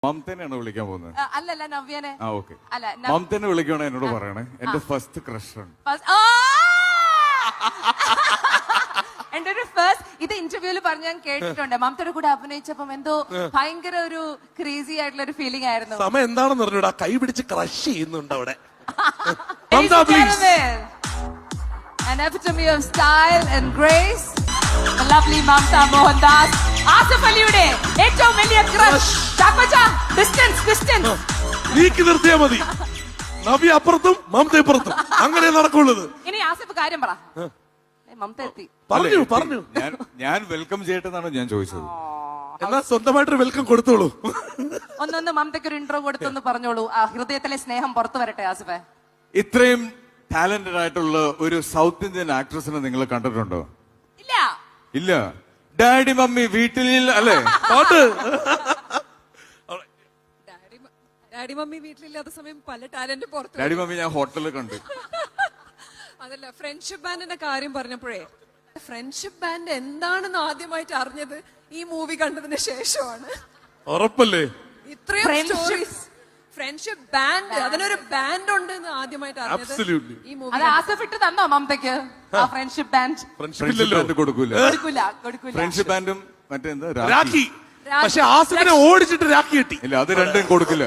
മമതനെയാണ് വിളിക്കാൻ പോകുന്നത്. അല്ലല്ല നവ്യനെ. ഓക്കെ. മമതനെ വിളിക്കണേ എന്നോട് പറയണേ. എന്റെ ഫസ്റ്റ് ക്രഷാണ്. എന്റെ ഒരു ഫസ്റ്റ് ഇത് ഇന്റർവ്യൂല് പറഞ്ഞ് ഞാൻ കേട്ടിട്ടുണ്ട്. മമതയുടെ കൂടെ അഭിനയിച്ചപ്പം എന്തോ ഭയങ്കര ഒരു ക്രേസി ആയിട്ടുള്ള ഒരു ഫീലിംഗ് ആയിരുന്നു. സമയം എന്താണെന്ന് പറഞ്ഞൂടാ, കൈ പിടിച്ച് ക്രഷ് ചെയ്യുന്നുണ്ട് അവിടെ. An epitome of style and grace, the lovely Mamta Mohandas. Asif അലിയുടെ ഏറ്റവും വലിയ ക്രഷ്. ഡിസ്റ്റൻസ് നീക്കി നിർത്തിയാ മതി. നവ്യ അപ്പുറത്തും മമത ഇപ്പുറത്തും, അങ്ങനെ നടക്കുള്ളത്. ഇനി ആസിഫ് കാര്യം പറ. മമത എത്തി. പറഞ്ഞു ഞാൻ വെൽക്കം ചെയ്യട്ടെന്നാണ് ഞാൻ ചോദിച്ചത്. എന്നാ സ്വന്തമായിട്ടൊരു വെൽക്കം കൊടുത്തോളൂ. ഒന്നൊന്ന് മമതയ്ക്ക് ഒരു ഇൻട്രോ കൊടുത്തൊന്ന് പറഞ്ഞോളൂ. ആ ഹൃദയത്തിലെ സ്നേഹം പുറത്തു വരട്ടെ ആസിഫെ. ഇത്രയും ടാലന്റഡ് ആയിട്ടുള്ള ഒരു സൗത്ത് ഇന്ത്യൻ ആക്ട്രസിനെ നിങ്ങൾ കണ്ടിട്ടുണ്ടോ? ഇല്ല. ഡാഡി മമ്മി വീട്ടിൽ അല്ലേ? ഡാഡി മമ്മി വീട്ടിലില്ലാത്ത സമയം പല ടാലന്റ് പുറത്തു. ഡാഡി മമ്മി ഞാൻ ഹോട്ടലിൽ കണ്ടു. അതല്ല, ഫ്രണ്ട്ഷിപ്പ് ബാൻഡിന്റെ കാര്യം പറഞ്ഞപ്പോഴേ, ഫ്രണ്ട്ഷിപ്പ് ബാൻഡ് എന്താണെന്ന് ആദ്യമായിട്ട് അറിഞ്ഞത് ഈ മൂവി കണ്ടതിന് ശേഷമാണ്. ഉറപ്പല്ലേ? ഇത്രയും സ്റ്റോറീസ് ഫ്രണ്ട്ഷിപ്പ് ബാൻഡ്, അതിനൊരു ബാൻഡ് ഉണ്ട് എന്ന് ആദ്യമായിട്ട് അറിഞ്ഞത് ഈ മൂവി. അത് ആസിഫ് ഇട്ട് തന്നോ മമതയ്ക്ക് ആ ഫ്രണ്ട്ഷിപ്പ് ബാൻഡ്? ഫ്രണ്ട്ഷിപ്പ് ബാൻഡ് കൊടുക്കൂല. ഫ്രണ്ട്ഷിപ്പ് ബാൻഡും മറ്റേന്താ രാഖി. പക്ഷെ ആസിഫിനെ ഓടിച്ചിട്ട് രാഖി കിട്ടി. ഇല്ല, അത് രണ്ടും കൊടുക്കില്ല.